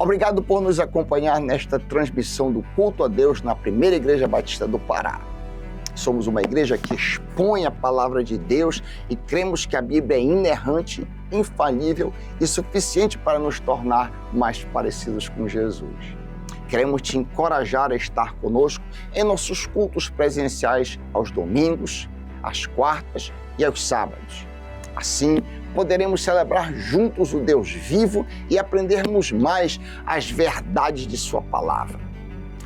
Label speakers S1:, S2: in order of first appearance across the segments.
S1: Obrigado por nos acompanhar nesta transmissão do culto a Deus na Primeira Igreja Batista do Pará. Somos uma igreja que expõe a palavra de Deus e cremos que a Bíblia é inerrante, infalível e suficiente para nos tornar mais parecidos com Jesus. Queremos te encorajar a estar conosco em nossos cultos presenciais aos domingos, às quartas e aos sábados. Assim, poderemos celebrar juntos o Deus vivo e aprendermos mais as verdades de sua palavra.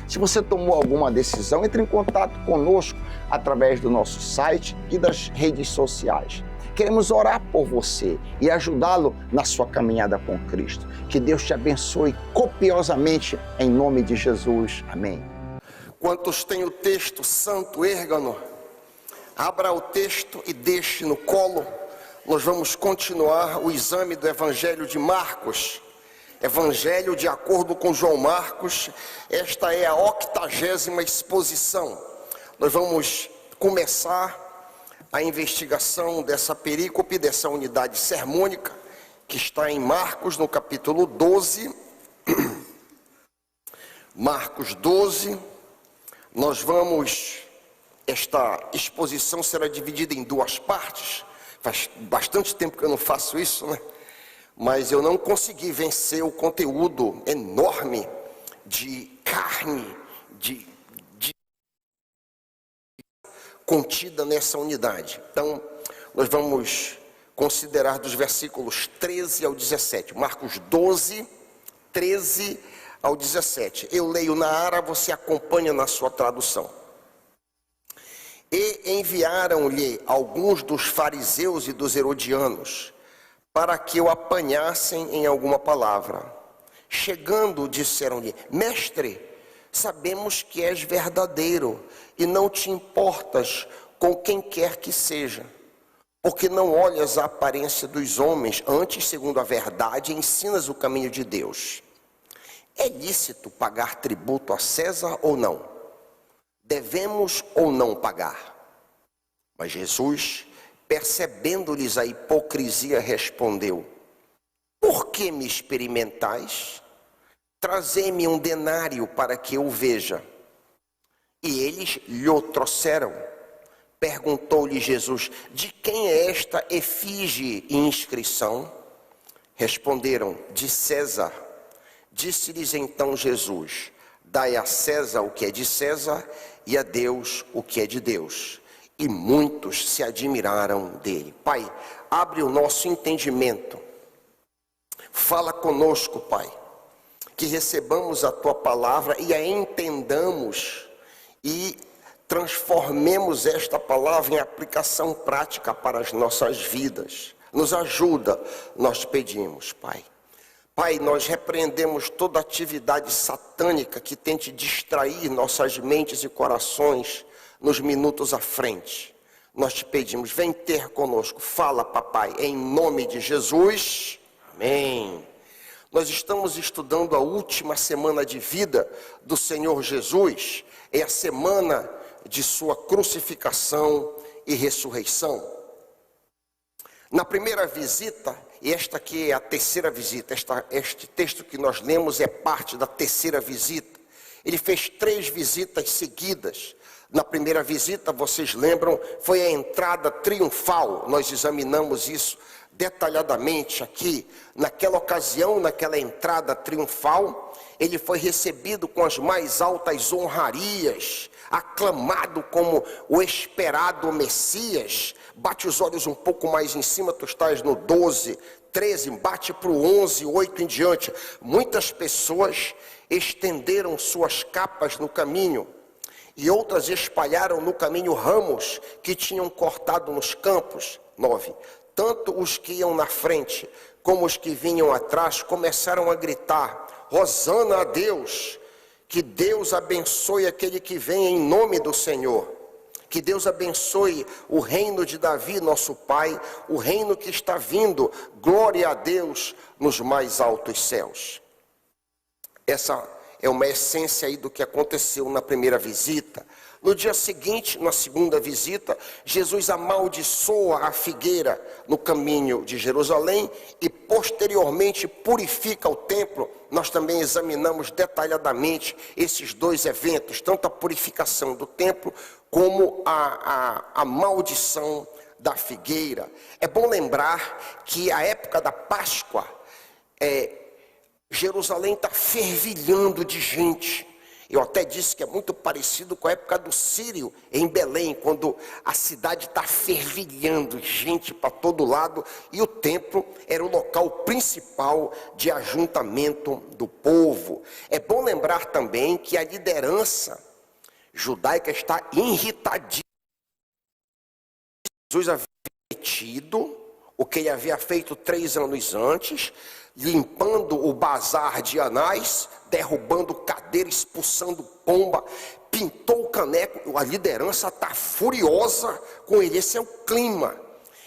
S1: Se você tomou alguma decisão, entre em contato conosco através do nosso site e das redes sociais. Queremos orar por você e ajudá-lo na sua caminhada com Cristo. Que Deus te abençoe copiosamente em nome de Jesus. Amém.
S2: Quantos têm o texto santo, erga-no, abra o texto e deixe no colo. Nós vamos continuar o exame do Evangelho de Marcos. Evangelho de acordo com João Marcos. Esta é a 80ª exposição. Nós vamos começar a investigação dessa perícope, dessa unidade sermônica, que está em Marcos, no capítulo 12. Marcos 12. Esta exposição será dividida em duas partes. Faz bastante tempo que eu não faço isso, né? Mas eu não consegui vencer o conteúdo enorme de carne, contida nessa unidade. Então, nós vamos considerar dos versículos 13 ao 17. Marcos 12, 13 ao 17. Eu leio na Ara, você acompanha na sua tradução. E enviaram-lhe alguns dos fariseus e dos herodianos, para que o apanhassem em alguma palavra. Chegando, disseram-lhe: Mestre, sabemos que és verdadeiro e não te importas com quem quer que seja, porque não olhas a aparência dos homens, antes, segundo a verdade, ensinas o caminho de Deus. É lícito pagar tributo a César ou não? Devemos ou não pagar? Mas Jesus, percebendo-lhes a hipocrisia, respondeu: Por que me experimentais? Trazei-me um denário para que eu veja. E eles lhe o trouxeram. Perguntou-lhe Jesus: De quem é esta efígie e inscrição? Responderam: De César. Disse-lhes então Jesus: Dai a César o que é de César e a Deus o que é de Deus. E muitos se admiraram dele. Pai, abre o nosso entendimento. Fala conosco, Pai. Que recebamos a Tua palavra e a entendamos e transformemos esta palavra em aplicação prática para as nossas vidas. Nos ajuda, nós pedimos, Pai. Pai, nós repreendemos toda atividade satânica que tente distrair nossas mentes e corações nos minutos à frente. Nós te pedimos, vem ter conosco, fala, papai, em nome de Jesus. Amém. Nós estamos estudando a última semana de vida do Senhor Jesus, é a semana de sua crucificação e ressurreição. Na primeira visita, e esta aqui é a terceira visita, este texto que nós lemos é parte da terceira visita. Ele fez 3 visitas seguidas. Na primeira visita, vocês lembram, foi a entrada triunfal. Nós examinamos isso detalhadamente aqui. Naquela ocasião, naquela entrada triunfal, ele foi recebido com as mais altas honrarias, aclamado como o esperado Messias. Bate os olhos um pouco mais em cima, tu estás no 12, 13, bate para o 11, 8 em diante. Muitas pessoas estenderam suas capas no caminho e outras espalharam no caminho ramos que tinham cortado nos campos. 9. Tanto os que iam na frente como os que vinham atrás começaram a gritar: Hosana a Deus! Que Deus abençoe aquele que vem em nome do Senhor. Que Deus abençoe o reino de Davi, nosso pai, o reino que está vindo. Glória a Deus nos mais altos céus. Essa é uma essência aí do que aconteceu na primeira visita. No dia seguinte, na segunda visita, Jesus amaldiçoa a figueira no caminho de Jerusalém e posteriormente purifica o templo. Nós também examinamos detalhadamente esses dois eventos, tanto a purificação do templo como a maldição da figueira. É bom lembrar que a época da Páscoa, Jerusalém está fervilhando de gente. Eu até disse que é muito parecido com a época do Sírio em Belém, quando a cidade está fervilhando, gente para todo lado, e o templo era o local principal de ajuntamento do povo. É bom lembrar também que a liderança judaica está irritadíssima. Jesus havia metido o que ele havia feito 3 anos antes, limpando o bazar de Anás, derrubando cadeira, expulsando pomba, pintou o caneco. A liderança está furiosa com ele. Esse é o clima.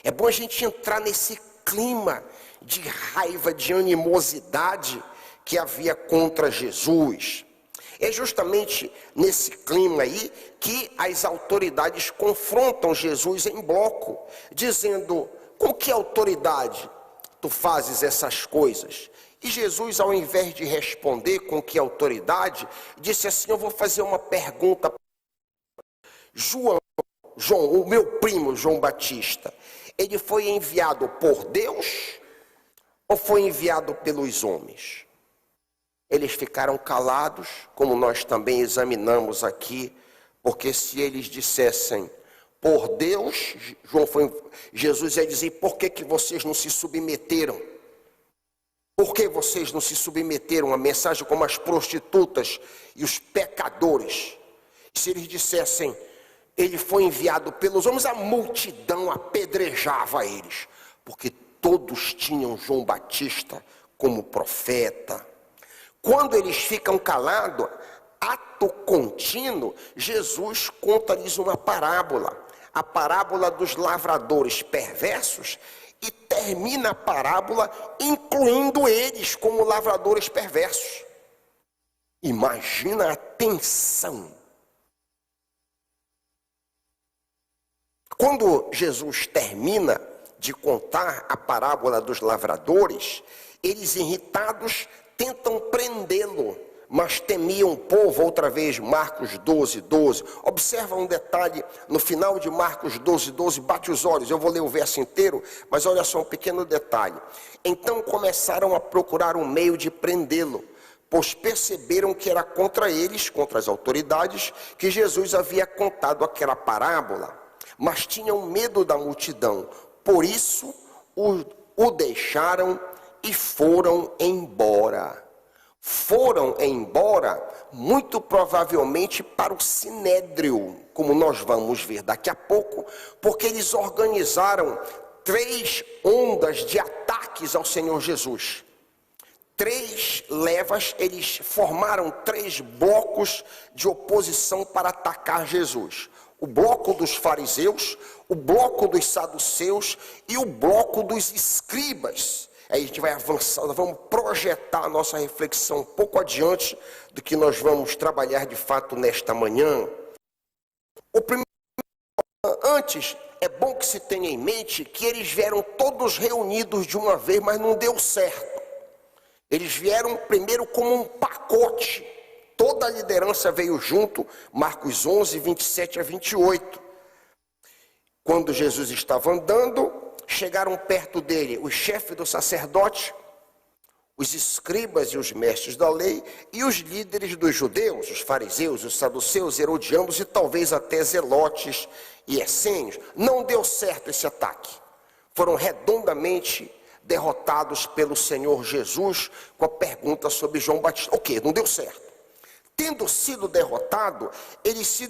S2: É bom a gente entrar nesse clima de raiva, de animosidade que havia contra Jesus. É justamente nesse clima aí que as autoridades confrontam Jesus em bloco, dizendo: com que autoridade tu fazes essas coisas? E Jesus, ao invés de responder com que autoridade, disse assim: eu vou fazer uma pergunta. João, o meu primo João Batista, ele foi enviado por Deus ou foi enviado pelos homens? Eles ficaram calados, como nós também examinamos aqui, porque se eles dissessem por Deus, Jesus ia dizer: por que vocês não se submeteram? Por que vocês não se submeteram a mensagem como as prostitutas e os pecadores? Se eles dissessem, ele foi enviado pelos homens, a multidão apedrejava eles, porque todos tinham João Batista como profeta. Quando eles ficam calados, ato contínuo, Jesus conta-lhes uma parábola, a parábola dos lavradores perversos, e termina a parábola incluindo eles como lavradores perversos. Imagina a tensão. Quando Jesus termina de contar a parábola dos lavradores, eles, irritados, tentam prendê-lo, mas temiam o povo. Outra vez, Marcos 12, 12. Observa um detalhe no final de Marcos 12, 12, bate os olhos. Eu vou ler o verso inteiro, mas olha só um pequeno detalhe. Então começaram a procurar um meio de prendê-lo, pois perceberam que era contra eles, contra as autoridades, que Jesus havia contado aquela parábola, mas tinham medo da multidão. Por isso o deixaram e foram embora. Foram embora, muito provavelmente para o Sinédrio, como nós vamos ver daqui a pouco, porque eles organizaram 3 ondas de ataques ao Senhor Jesus. 3 levas, eles formaram 3 blocos de oposição para atacar Jesus. O bloco dos fariseus, o bloco dos saduceus e o bloco dos escribas. Aí a gente vai avançando, vamos projetar a nossa reflexão um pouco adiante do que nós vamos trabalhar de fato nesta manhã. Antes, é bom que se tenha em mente que eles vieram todos reunidos de uma vez, mas não deu certo. Eles vieram primeiro como um pacote. Toda a liderança veio junto, Marcos 11, 27 a 28. Quando Jesus estava andando, chegaram perto dele os chefes do sacerdote, os escribas e os mestres da lei, e os líderes dos judeus, os fariseus, os saduceus, herodianos e talvez até zelotes e essênios. Não deu certo esse ataque. Foram redondamente derrotados pelo Senhor Jesus com a pergunta sobre João Batista. Ok, não deu certo. Tendo sido derrotado, ele se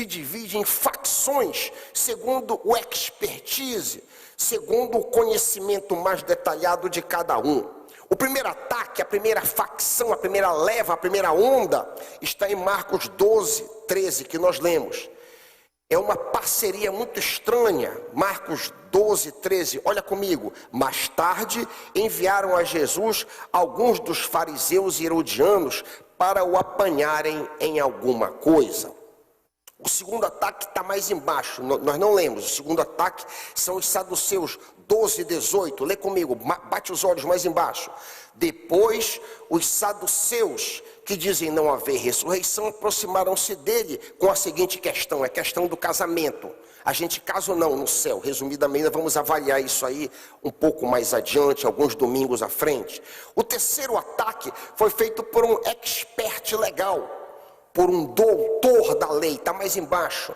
S2: divide em facções, segundo o expertise, segundo o conhecimento mais detalhado de cada um. O primeiro ataque, a primeira facção, a primeira leva, a primeira onda, está em Marcos 12, 13, que nós lemos. É uma parceria muito estranha. Marcos 12, 13, olha comigo. Mais tarde, enviaram a Jesus alguns dos fariseus e herodianos para o apanharem em alguma coisa. O segundo ataque está mais embaixo, nós não lemos. O segundo ataque são os saduceus, 12 e 18. Lê comigo, bate os olhos mais embaixo. Depois, os saduceus, que dizem não haver ressurreição, aproximaram-se dele com a seguinte questão, é a questão do casamento. A gente casa ou não no céu? Resumidamente, nós vamos avaliar isso aí um pouco mais adiante, alguns domingos à frente. O terceiro ataque foi feito por um expert legal, por um doutor da lei, está mais embaixo,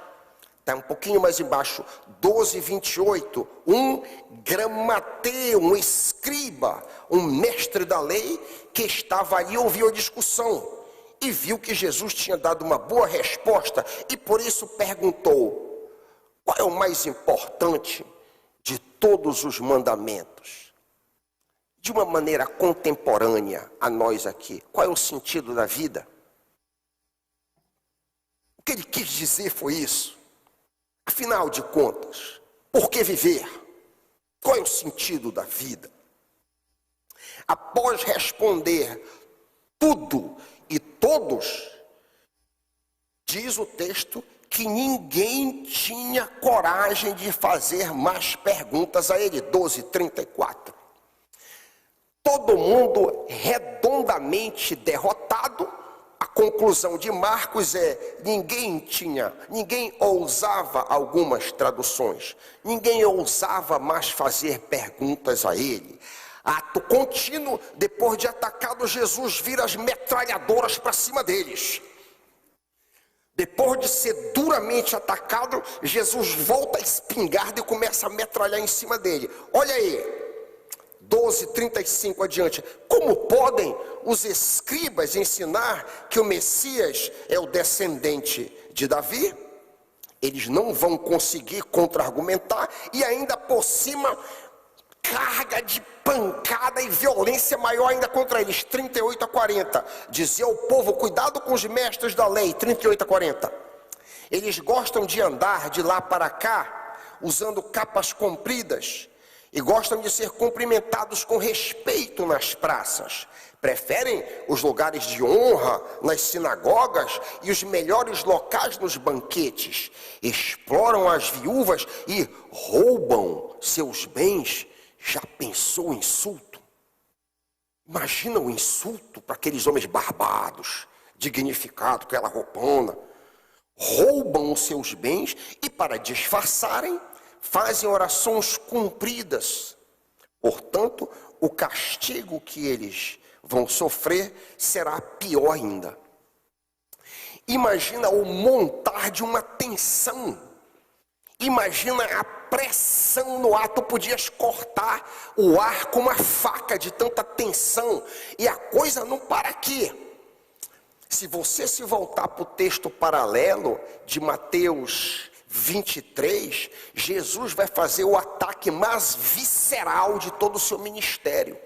S2: está um pouquinho mais embaixo, 12, 28, um gramateu, um escriba, um mestre da lei, que estava ali e ouviu a discussão, e viu que Jesus tinha dado uma boa resposta, e por isso perguntou, qual é o mais importante de todos os mandamentos? De uma maneira contemporânea a nós aqui, qual é o sentido da vida? O que ele quis dizer foi isso. Afinal de contas, por que viver? Qual é o sentido da vida? Após responder tudo e todos, diz o texto que ninguém tinha coragem de fazer mais perguntas a ele. 12:34. Todo mundo redondamente derrotado. A conclusão de Marcos é, ninguém ousava, algumas traduções, ninguém ousava mais fazer perguntas a ele. Ato contínuo, depois de atacado, Jesus vira as metralhadoras para cima deles. Depois de ser duramente atacado, Jesus volta a espingarda e começa a metralhar em cima dele. Olha aí, 12:35 adiante. Como podem os escribas ensinar que o Messias é o descendente de Davi? Eles não vão conseguir contra-argumentar e ainda por cima, carga de pancada e violência maior ainda contra eles. 38-40. Dizia ao povo, cuidado com os mestres da lei. 38-40. Eles gostam de andar de lá para cá, usando capas compridas, e gostam de ser cumprimentados com respeito nas praças. Preferem os lugares de honra nas sinagogas e os melhores locais nos banquetes. Exploram as viúvas e roubam seus bens. Já pensou o insulto? Imagina o insulto para aqueles homens barbados, dignificados, com aquela roupona. Roubam os seus bens e, para disfarçarem, fazem orações compridas. Portanto, o castigo que eles vão sofrer será pior ainda. Imagina o montar de uma tensão. Imagina a pressão no ar. Tu podias cortar o ar com uma faca de tanta tensão. E a coisa não para aqui. Se você se voltar para o texto paralelo de Mateus 23, Jesus vai fazer o ataque mais visceral de todo o seu ministério.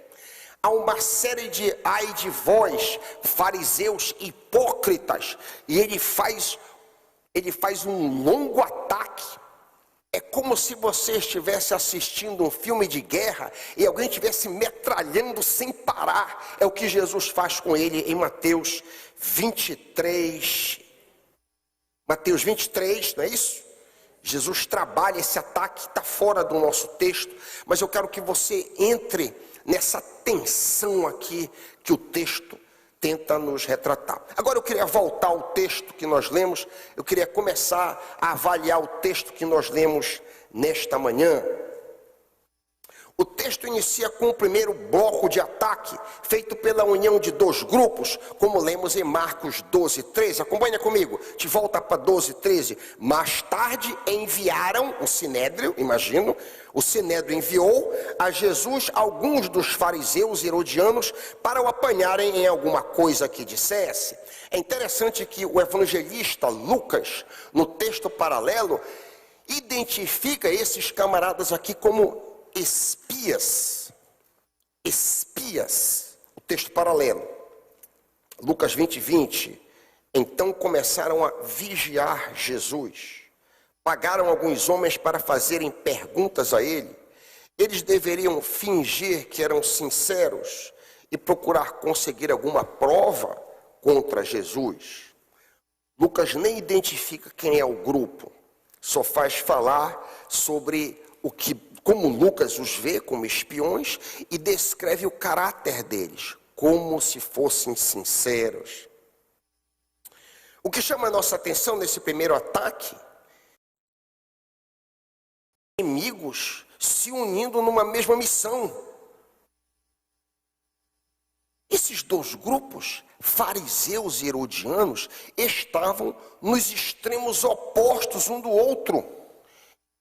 S2: Há uma série de ai de vós, fariseus hipócritas, e ele faz um longo ataque. É como se você estivesse assistindo um filme de guerra e alguém estivesse metralhando sem parar. É o que Jesus faz com ele em Mateus 23. Mateus 23, não é isso? Jesus trabalha esse ataque, está fora do nosso texto, mas eu quero que você entre nessa tensão aqui que o texto tenta nos retratar. Agora eu queria voltar ao texto que nós lemos, eu queria começar a avaliar o texto que nós lemos nesta manhã. O texto inicia com o primeiro bloco de ataque, feito pela união de dois grupos, como lemos em Marcos 12:13. Acompanha comigo, te volta para 12:13. Mais tarde enviaram o Sinédrio, imagino, o Sinédrio enviou a Jesus alguns dos fariseus herodianos para o apanharem em alguma coisa que dissesse. É interessante que o evangelista Lucas, no texto paralelo, identifica esses camaradas aqui como espias, o texto paralelo, Lucas 20:20. Então começaram a vigiar Jesus, pagaram alguns homens para fazerem perguntas a ele. Eles deveriam fingir que eram sinceros e procurar conseguir alguma prova contra Jesus. Lucas nem identifica quem é o grupo, só faz falar sobre como Lucas os vê como espiões e descreve o caráter deles, como se fossem sinceros. O que chama a nossa atenção nesse primeiro ataque, inimigos se unindo numa mesma missão. Esses dois grupos, fariseus e herodianos, estavam nos extremos opostos um do outro.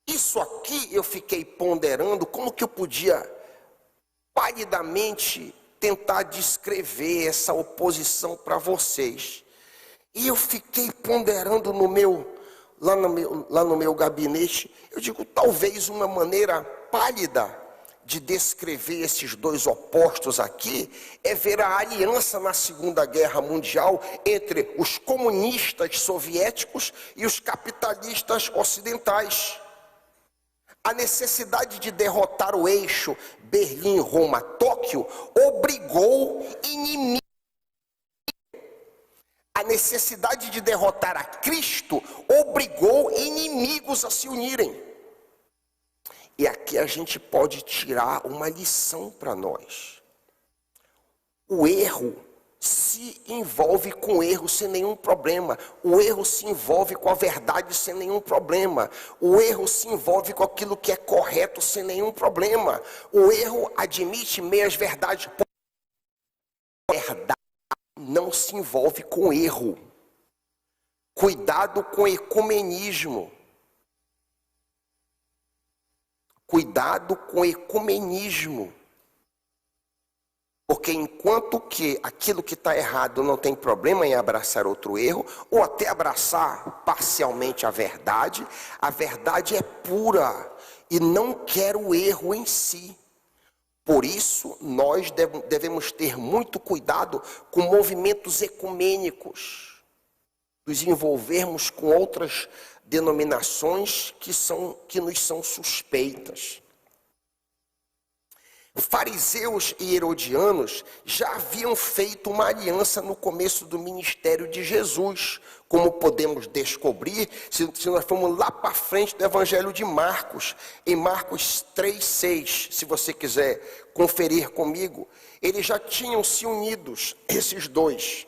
S2: Isso aqui eu fiquei ponderando como que eu podia palidamente tentar descrever essa oposição para vocês. E eu fiquei ponderando lá no meu gabinete, eu digo, talvez uma maneira pálida de descrever esses dois opostos aqui é ver a aliança na Segunda Guerra Mundial entre os comunistas soviéticos e os capitalistas ocidentais. A necessidade de derrotar o eixo Berlim, Roma, Tóquio obrigou inimigos. A necessidade de derrotar a Cristo obrigou inimigos a se unirem. E aqui a gente pode tirar uma lição para nós. O erro se envolve com o erro sem nenhum problema. O erro se envolve com a verdade sem nenhum problema. O erro se envolve com aquilo que é correto sem nenhum problema. O erro admite meias verdades. A verdade não se envolve com erro. Cuidado com ecumenismo. Cuidado com ecumenismo. Porque enquanto que aquilo que está errado não tem problema em abraçar outro erro, ou até abraçar parcialmente a verdade é pura e não quer o erro em si. Por isso, nós devemos ter muito cuidado com movimentos ecumênicos, nos envolvermos com outras denominações que nos são suspeitas. Fariseus e herodianos já haviam feito uma aliança no começo do ministério de Jesus, como podemos descobrir se nós formos lá para frente do Evangelho de Marcos, em Marcos 3:6, se você quiser conferir comigo, eles já tinham se unidos, esses dois.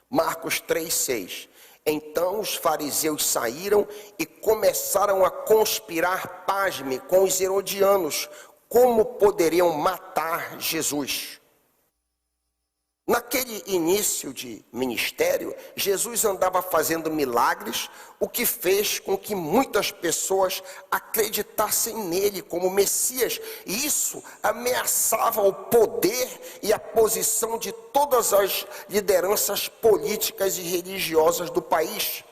S2: Marcos 3:6. Então os fariseus saíram e começaram a conspirar, pasme, com os herodianos, como poderiam matar Jesus. Naquele início de ministério, Jesus andava fazendo milagres, o que fez com que muitas pessoas acreditassem nele como Messias. E isso ameaçava o poder e a posição de todas as lideranças políticas e religiosas do país.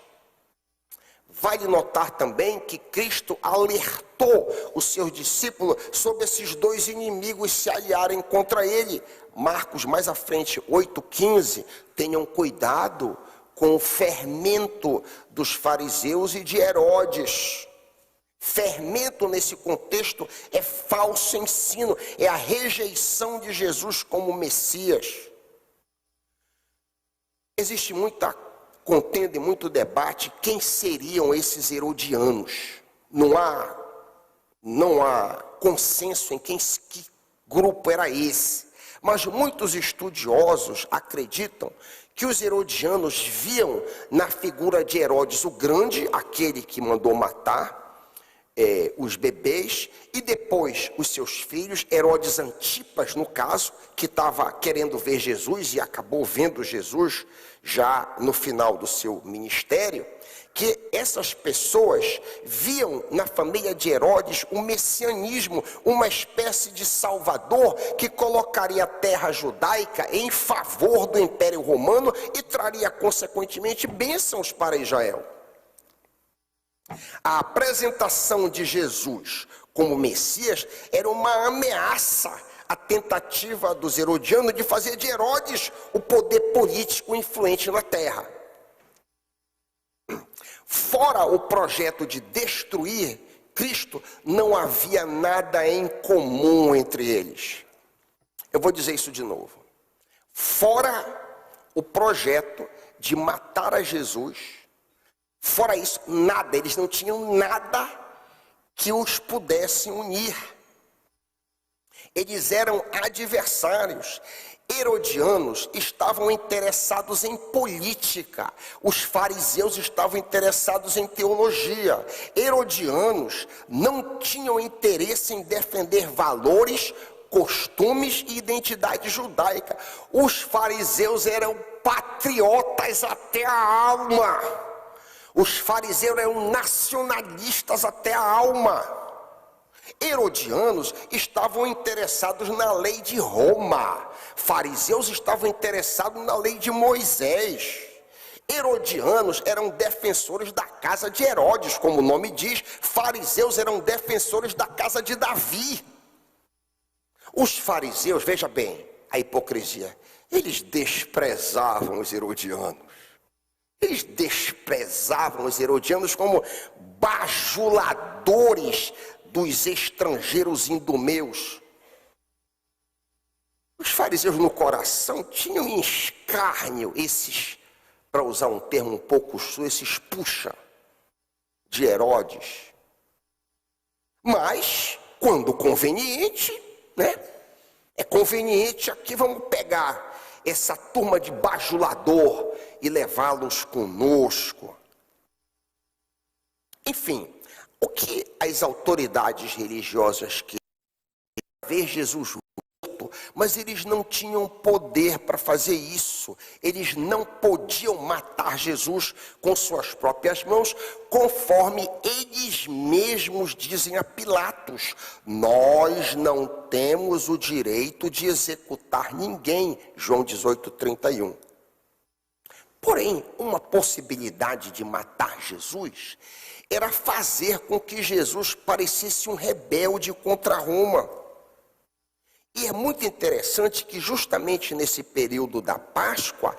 S2: Vale notar também que Cristo alertou os seus discípulos sobre esses dois inimigos se aliarem contra ele. Marcos, mais à frente, 8:15, tenham cuidado com o fermento dos fariseus e de Herodes. Fermento nesse contexto é falso ensino, é a rejeição de Jesus como Messias. Existe muita contenda e muito debate quem seriam esses herodianos. Não há consenso em que grupo era esse. Mas muitos estudiosos acreditam que os herodianos viam na figura de Herodes o Grande, aquele que mandou matar os bebês, e depois os seus filhos, Herodes Antipas, no caso, que estava querendo ver Jesus e acabou vendo Jesus já no final do seu ministério, que essas pessoas viam na família de Herodes o messianismo, uma espécie de salvador que colocaria a terra judaica em favor do Império Romano e traria consequentemente bênçãos para Israel. A apresentação de Jesus como Messias era uma ameaça à tentativa dos herodianos de fazer de Herodes o poder político influente na terra. Fora o projeto de destruir Cristo, não havia nada em comum entre eles. Eu vou dizer isso de novo. Fora o projeto de matar a Jesus. Fora isso, nada, eles não tinham nada que os pudessem unir. Eles eram adversários. Herodianos estavam interessados em política, os fariseus estavam interessados em teologia. Herodianos não tinham interesse em defender valores, costumes e identidade judaica. Os fariseus eram patriotas até a alma. Os fariseus eram nacionalistas até a alma. Herodianos estavam interessados na lei de Roma. Fariseus estavam interessados na lei de Moisés. Herodianos eram defensores da casa de Herodes, como o nome diz. Fariseus eram defensores da casa de Davi. Os fariseus, veja bem, a hipocrisia, eles desprezavam os herodianos. Eles desprezavam os herodianos como bajuladores dos estrangeiros idumeus. Os fariseus no coração tinham em escárnio esses, para usar um termo um pouco sujo, esses puxa de Herodes. Mas, quando conveniente, né? É conveniente aqui, vamos pegar essa turma de bajulador e levá-los conosco. Enfim, o que as autoridades religiosas queriam ver Jesus morto, mas eles não tinham poder para fazer isso. Eles não podiam matar Jesus com suas próprias mãos, conforme eles mesmos dizem a Pilatos: nós não temos o direito de executar ninguém. João 18:31. Porém, uma possibilidade de matar Jesus era fazer com que Jesus parecesse um rebelde contra Roma. E é muito interessante que justamente nesse período da Páscoa,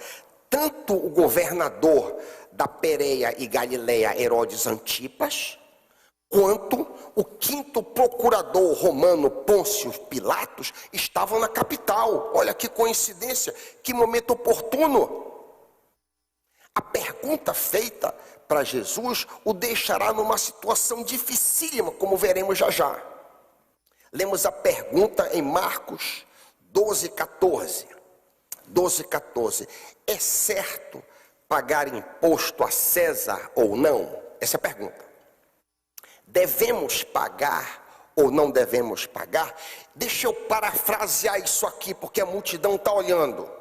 S2: tanto o governador da Pérea e Galileia, Herodes Antipas, quanto o quinto procurador romano, Pôncio Pilatos, estavam na capital. Olha que coincidência, que momento oportuno. A pergunta feita para Jesus o deixará numa situação dificílima, como veremos já já. Lemos a pergunta em Marcos 12:14. 12:14. É certo pagar imposto a César ou não? Essa é a pergunta. Devemos pagar ou não devemos pagar? Deixa eu parafrasear isso aqui, porque a multidão está olhando.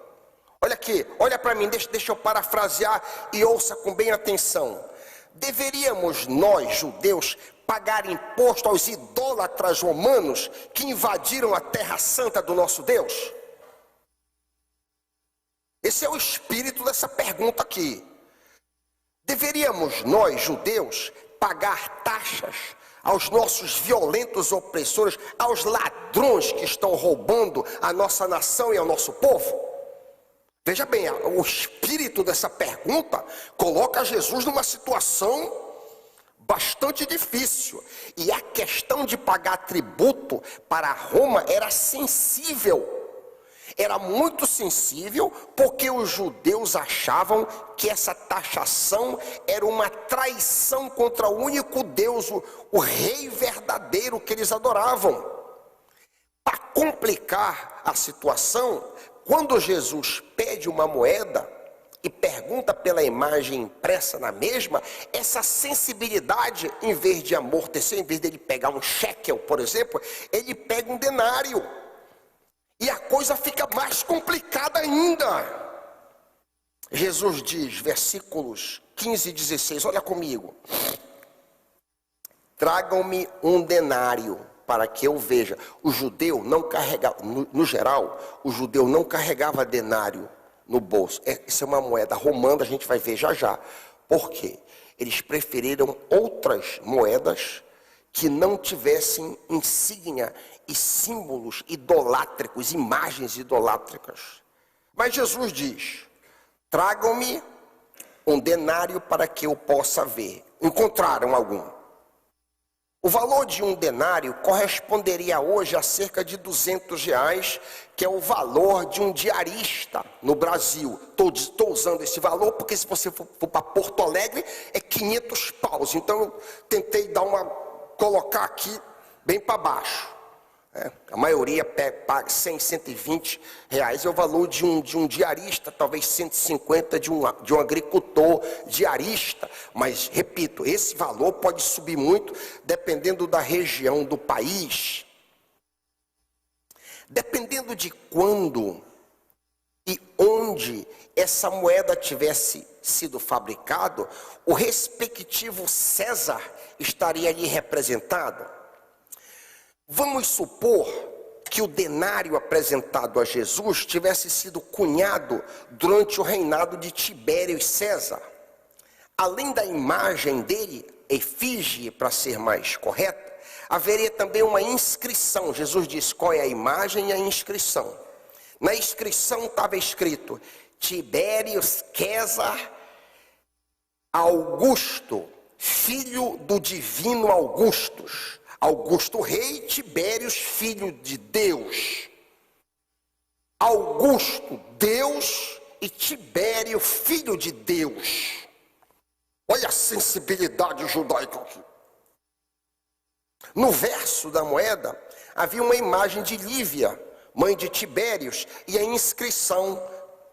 S2: Olha aqui, olha para mim, deixa eu parafrasear e ouça com bem atenção. Deveríamos nós, judeus, pagar imposto aos idólatras romanos que invadiram a terra santa do nosso Deus? Esse é o espírito dessa pergunta aqui. Deveríamos nós, judeus, pagar taxas aos nossos violentos opressores, aos ladrões que estão roubando a nossa nação e ao nosso povo? Veja bem, o espírito dessa pergunta coloca Jesus numa situação bastante difícil. E a questão de pagar tributo para Roma era sensível. Era muito sensível, porque os judeus achavam que essa taxação era uma traição contra o único Deus, o rei verdadeiro que eles adoravam. Para complicar a situação, quando Jesus pede uma moeda e pergunta pela imagem impressa na mesma, essa sensibilidade, em vez de amortecer, em vez dele pegar um shekel, por exemplo, ele pega um denário. E a coisa fica mais complicada ainda. Jesus diz, versículos 15 e 16, olha comigo. Tragam-me um denário para que eu veja. O judeu não carregava, no geral, o judeu não carregava denário no bolso. Essa é uma moeda romana, a gente vai ver já já. Por quê? Eles preferiram outras moedas que não tivessem insígnia e símbolos idolátricos, imagens idolátricas. Mas Jesus diz, tragam-me um denário para que eu possa ver. Encontraram algum? O valor de um denário corresponderia hoje a cerca de R$ 200, que é o valor de um diarista no Brasil. Estou usando esse valor porque se você for para Porto Alegre é 500 paus. Então eu tentei colocar aqui bem para baixo. A maioria paga 100, 120 reais, é o valor de um diarista, talvez 150 de um agricultor diarista. Mas, repito, esse valor pode subir muito dependendo da região do país. Dependendo de quando e onde essa moeda tivesse sido fabricado, o respectivo César estaria ali representado. Vamos supor que o denário apresentado a Jesus tivesse sido cunhado durante o reinado de Tibério César. Além da imagem dele, efígie para ser mais correta, haveria também uma inscrição. Jesus disse qual é a imagem e a inscrição. Na inscrição estava escrito Tibério César Augusto, filho do divino Augustus. Augusto rei, Tibérios filho de Deus. Augusto, Deus, e Tibério, filho de Deus. Olha a sensibilidade judaica aqui. No verso da moeda, havia uma imagem de Lívia, mãe de Tibérios, e a inscrição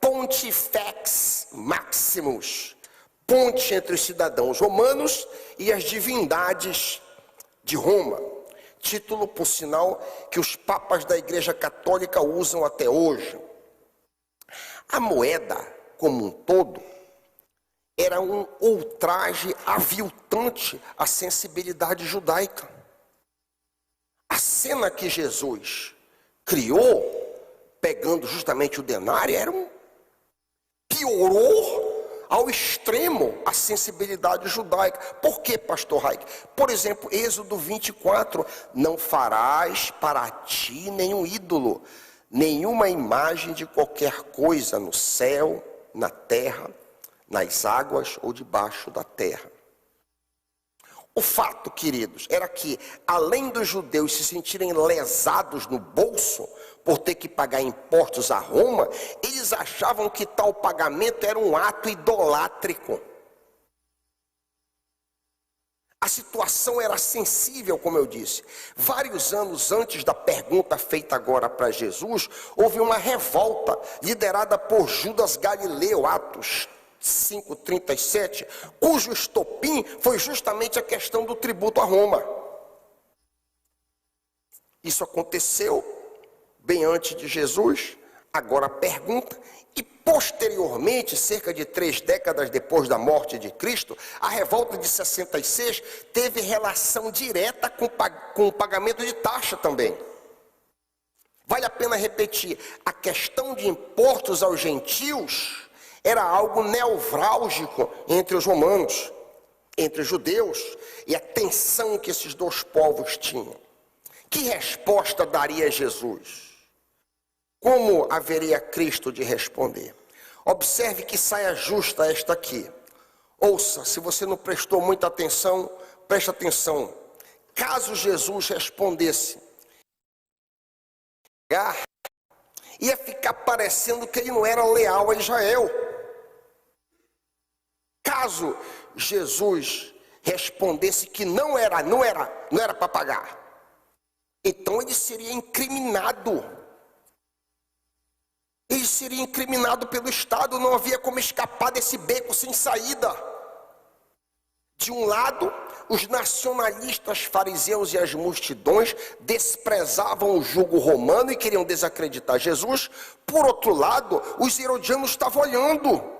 S2: Pontifex Maximus, ponte entre os cidadãos romanos e as divindades de Roma, título, por sinal, que os papas da Igreja Católica usam até hoje. A moeda, como um todo, era um ultraje aviltante à sensibilidade judaica. A cena que Jesus criou, pegando justamente o denário, piorou ao extremo a sensibilidade judaica. Por que, pastor Raik? Por exemplo, Êxodo 24, não farás para ti nenhum ídolo, nenhuma imagem de qualquer coisa no céu, na terra, nas águas ou debaixo da terra. O fato, queridos, era que, além dos judeus se sentirem lesados no bolso por ter que pagar impostos a Roma, eles achavam que tal pagamento era um ato idolátrico. A situação era sensível, como eu disse. Vários anos antes da pergunta feita agora para Jesus, houve uma revolta liderada por Judas Galileu, Atos 5:37, cujo estopim foi justamente a questão do tributo a Roma. Isso aconteceu bem antes de Jesus. Agora a pergunta, e posteriormente, cerca de 3 décadas depois da morte de Cristo, a revolta de 66 teve relação direta com o pagamento de taxa também. Vale a pena repetir, a questão de impostos aos gentios era algo nevrálgico entre os romanos, entre os judeus, e a tensão que esses dois povos tinham. Que resposta daria Jesus? Como haveria Cristo de responder? Observe que saia justa esta aqui. Ouça, se você não prestou muita atenção, preste atenção. Caso Jesus respondesse, ia ficar parecendo que ele não era leal a Israel. Caso Jesus respondesse que não era para pagar, então ele seria incriminado. Ele seria incriminado pelo Estado, não havia como escapar desse beco sem saída. De um lado, os nacionalistas fariseus e as multidões desprezavam o jugo romano e queriam desacreditar Jesus. Por outro lado, os herodianos estavam olhando.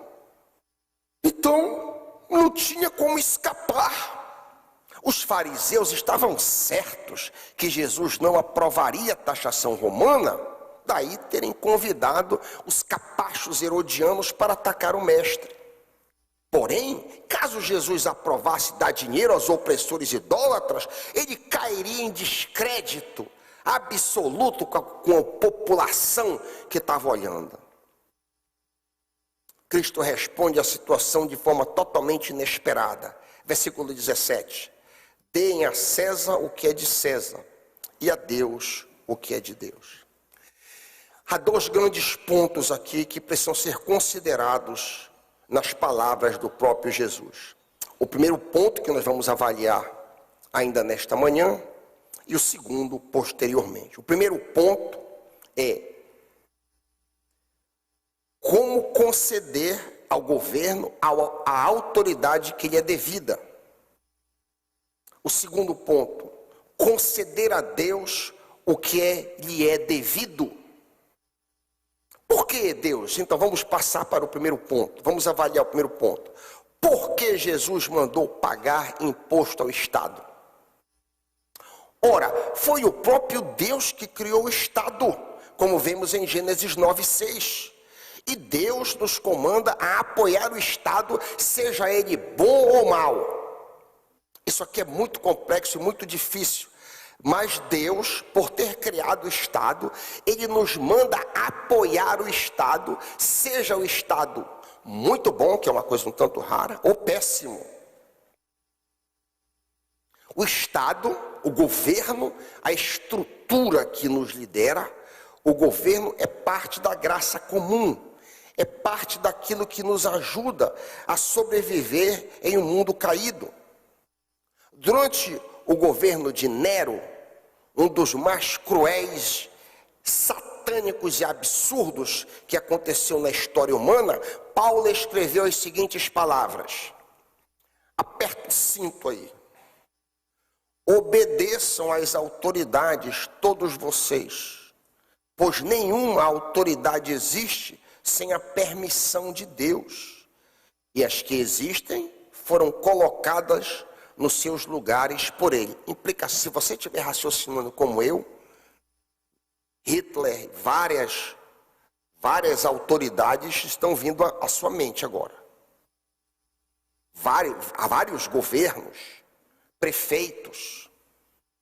S2: Então, não tinha como escapar. Os fariseus estavam certos que Jesus não aprovaria a taxação romana, daí terem convidado os capachos herodianos para atacar o mestre. Porém, caso Jesus aprovasse dar dinheiro aos opressores idólatras, ele cairia em descrédito absoluto com a população que estava olhando. Cristo responde à situação de forma totalmente inesperada. Versículo 17. Deem a César o que é de César e a Deus o que é de Deus. Há dois grandes pontos aqui que precisam ser considerados nas palavras do próprio Jesus. O primeiro ponto que nós vamos avaliar ainda nesta manhã e o segundo posteriormente. O primeiro ponto é como conceder ao governo a autoridade que lhe é devida. O segundo ponto, conceder a Deus o que lhe é devido. Por que Deus? Então vamos passar para o primeiro ponto, vamos avaliar o primeiro ponto. Por que Jesus mandou pagar imposto ao Estado? Ora, foi o próprio Deus que criou o Estado, como vemos em Gênesis 9:6. E Deus nos comanda a apoiar o Estado, seja ele bom ou mau. Isso aqui é muito complexo e muito difícil. Mas Deus, por ter criado o Estado, Ele nos manda apoiar o Estado, seja o Estado muito bom, que é uma coisa um tanto rara, ou péssimo. O Estado, o governo, a estrutura que nos lidera, o governo é parte da graça comum, é parte daquilo que nos ajuda a sobreviver em um mundo caído. Durante o governo de Nero, um dos mais cruéis, satânicos e absurdos que aconteceu na história humana, Paulo escreveu as seguintes palavras. Aperta o cinto aí. Obedeçam às autoridades, todos vocês, pois nenhuma autoridade existe sem a permissão de Deus. E as que existem foram colocadas nos seus lugares por ele. Implica, se você estiver raciocinando como eu, Hitler, várias autoridades estão vindo à sua mente agora. Há vários governos, prefeitos,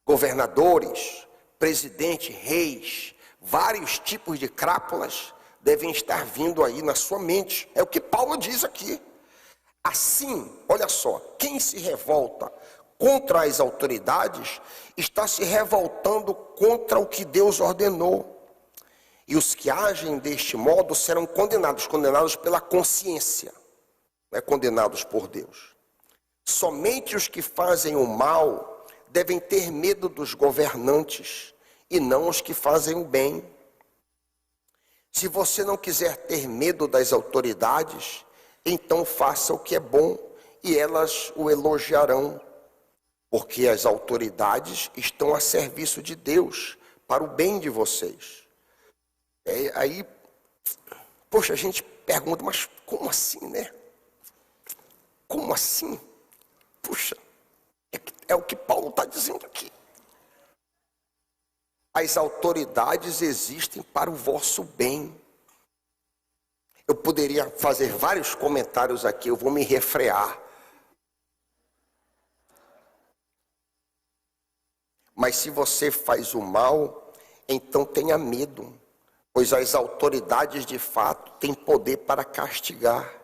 S2: governadores, presidentes, reis, vários tipos de crápulas devem estar vindo aí na sua mente. É o que Paulo diz aqui. Assim, olha só, quem se revolta contra as autoridades está se revoltando contra o que Deus ordenou. E os que agem deste modo serão condenados pela consciência, não é condenados por Deus. Somente os que fazem o mal devem ter medo dos governantes e não os que fazem o bem. Se você não quiser ter medo das autoridades, então faça o que é bom e elas o elogiarão, porque as autoridades estão a serviço de Deus, para o bem de vocês. Aí, poxa, a gente pergunta, mas como assim, né? Como assim? Puxa, é o que Paulo está dizendo aqui. As autoridades existem para o vosso bem. Eu poderia fazer vários comentários aqui, eu vou me refrear. Mas se você faz o mal, então tenha medo, pois as autoridades de fato têm poder para castigar.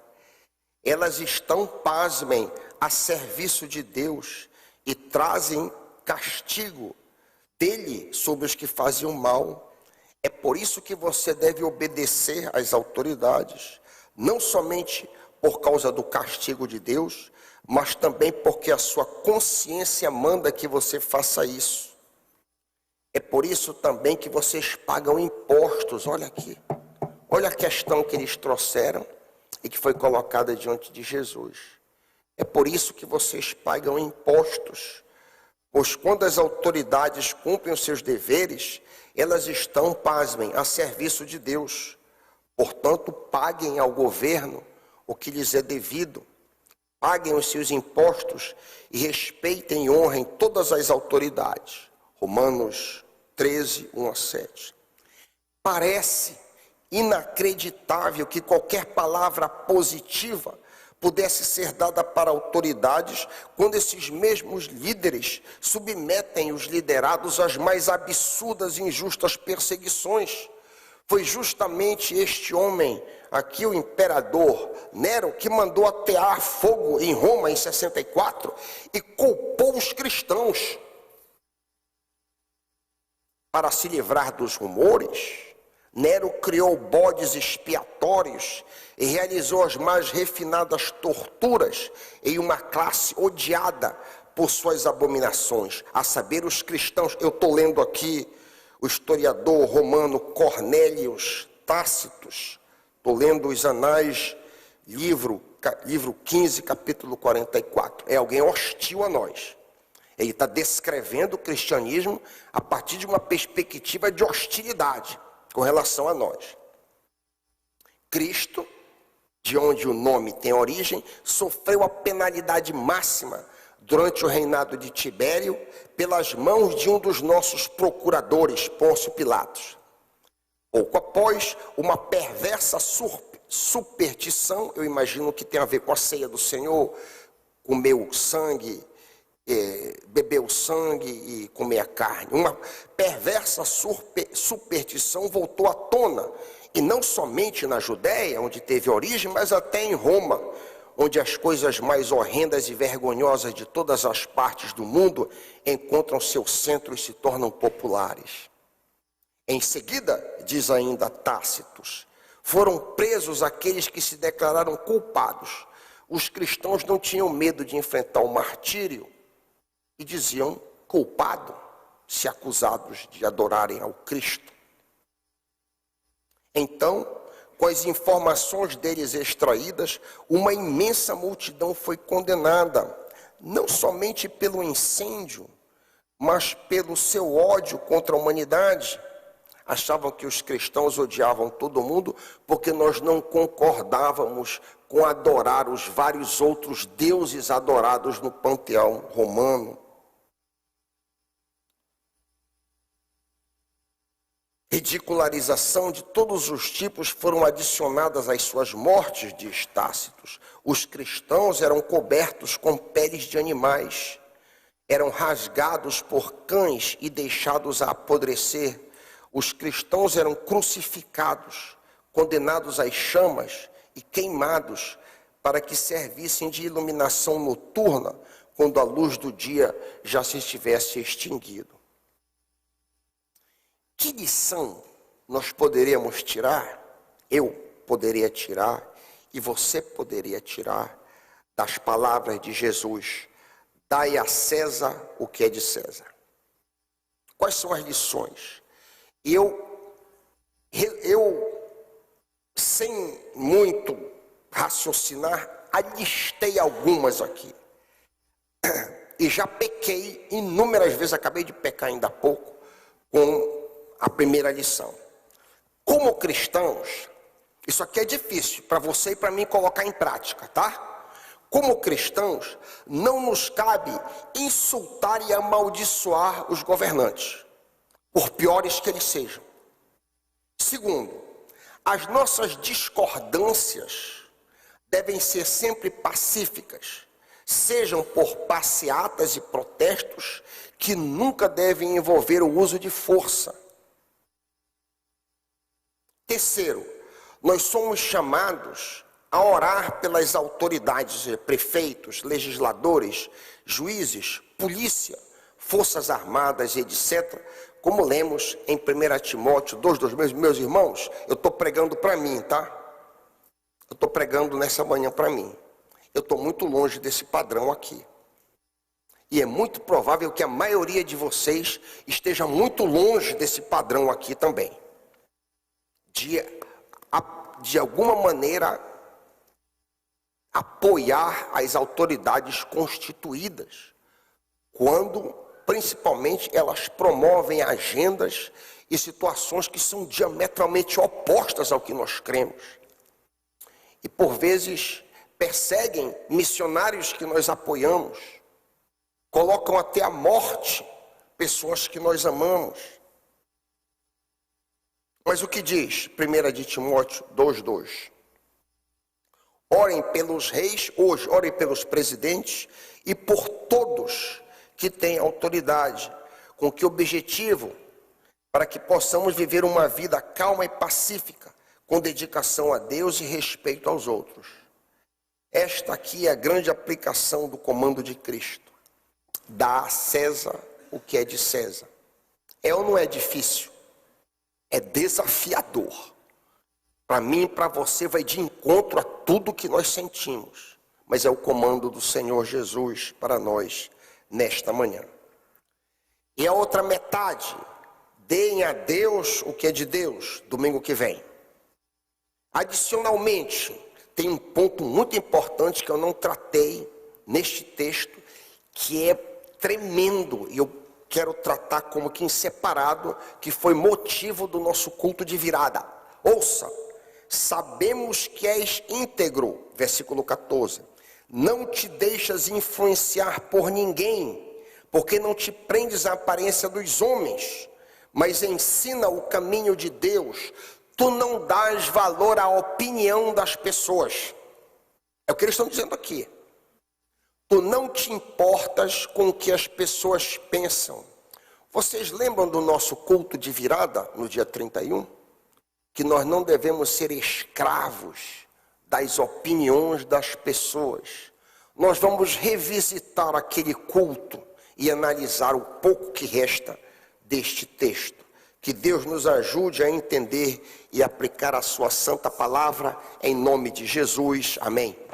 S2: Elas estão, pasmem, a serviço de Deus e trazem castigo dele sobre os que fazem o mal. É por isso que você deve obedecer às autoridades, não somente por causa do castigo de Deus, mas também porque a sua consciência manda que você faça isso. É por isso também que vocês pagam impostos. Olha aqui, olha a questão que eles trouxeram e que foi colocada diante de Jesus. É por isso que vocês pagam impostos, pois quando as autoridades cumprem os seus deveres, elas estão, pasmem, a serviço de Deus. Portanto, paguem ao governo o que lhes é devido. Paguem os seus impostos e respeitem e honrem todas as autoridades. Romanos 13, 1-7. Parece inacreditável que qualquer palavra positiva pudesse ser dada para autoridades, quando esses mesmos líderes submetem os liderados às mais absurdas e injustas perseguições. Foi justamente este homem aqui o imperador Nero, que mandou atear fogo em Roma em 64 e culpou os cristãos. Para se livrar dos rumores, Nero criou bodes expiatórios e realizou as mais refinadas torturas em uma classe odiada por suas abominações, a saber, os cristãos. Eu estou lendo aqui o historiador romano Cornélios Tácitos, estou lendo os Anais, livro 15, capítulo 44. É alguém hostil a nós. Ele está descrevendo o cristianismo a partir de uma perspectiva de hostilidade com relação a nós. Cristo, de onde o nome tem origem, sofreu a penalidade máxima durante o reinado de Tibério pelas mãos de um dos nossos procuradores, Pôncio Pilatos. Pouco após, uma perversa superstição, eu imagino que tem a ver com a ceia do Senhor, comeu sangue, beber o sangue e comer a carne. Uma perversa superstição voltou à tona, e não somente na Judéia, onde teve origem, mas até em Roma, onde as coisas mais horrendas e vergonhosas de todas as partes do mundo encontram seu centro e se tornam populares. Em seguida, diz ainda Tácitos, foram presos aqueles que se declararam culpados. Os cristãos não tinham medo de enfrentar o martírio, e diziam culpado, se acusados de adorarem ao Cristo. Então, com as informações deles extraídas, uma imensa multidão foi condenada, não somente pelo incêndio, mas pelo seu ódio contra a humanidade. Achavam que os cristãos odiavam todo mundo porque nós não concordávamos com adorar os vários outros deuses adorados no panteão romano. Ridicularização de todos os tipos foram adicionadas às suas mortes, diz Tácitos. Os cristãos eram cobertos com peles de animais, eram rasgados por cães e deixados a apodrecer. Os cristãos eram crucificados, condenados às chamas e queimados para que servissem de iluminação noturna quando a luz do dia já se estivesse extinguido. Que lição nós poderíamos tirar? Eu poderia tirar e você poderia tirar das palavras de Jesus: dai a César o que é de César. Quais são as lições? Eu sem muito raciocinar, alistei algumas aqui. E já pequei inúmeras vezes, acabei de pecar ainda há pouco, com a primeira lição. Como cristãos, isso aqui é difícil para você e para mim colocar em prática, tá? Como cristãos, não nos cabe insultar e amaldiçoar os governantes, por piores que eles sejam. Segundo, as nossas discordâncias devem ser sempre pacíficas, sejam por passeatas e protestos que nunca devem envolver o uso de força. Terceiro, nós somos chamados a orar pelas autoridades, prefeitos, legisladores, juízes, polícia, forças armadas, etc., como lemos em 1 Timóteo 2, meus irmãos, eu estou pregando para mim, tá? Eu estou pregando nessa manhã para mim. Eu estou muito longe desse padrão aqui. E é muito provável que a maioria de esteja muito longe desse padrão aqui também. De alguma maneira, apoiar as autoridades constituídas, quando, principalmente, elas promovem agendas e situações que são diametralmente opostas ao que nós cremos. E, por vezes, perseguem missionários que nós apoiamos, colocam até a morte pessoas que nós amamos. Mas o que diz 1 de Timóteo 2:2? Orem pelos reis hoje, orem pelos presidentes e por todos que têm autoridade. Com que objetivo? Para que possamos viver uma vida calma e pacífica, com dedicação a Deus e respeito aos outros. Esta aqui é a grande aplicação do comando de Cristo. Dá a César o que é de César. É ou não é difícil? É desafiador. Para mim e para você vai de encontro a tudo que nós sentimos. Mas é o comando do Senhor Jesus para nós nesta manhã. E a outra metade, deem a Deus o que é de Deus, domingo que vem. Adicionalmente, tem um ponto muito importante que eu não tratei neste texto, que é tremendo, e eu quero tratar como que em separado, que foi motivo do nosso culto de virada. Ouça, sabemos que és íntegro, versículo 14, não te deixas influenciar por ninguém, porque não te prendes à aparência dos homens, mas ensina o caminho de Deus. Tu não dás valor à opinião das pessoas. É o que eles estão dizendo aqui. Tu não te importas com o que as pessoas pensam. Vocês lembram do nosso culto de virada no dia 31? Que nós não devemos ser escravos das opiniões das pessoas. Nós vamos revisitar aquele culto e analisar o pouco que resta deste texto. Que Deus nos ajude a entender e aplicar a sua santa palavra em nome de Jesus. Amém.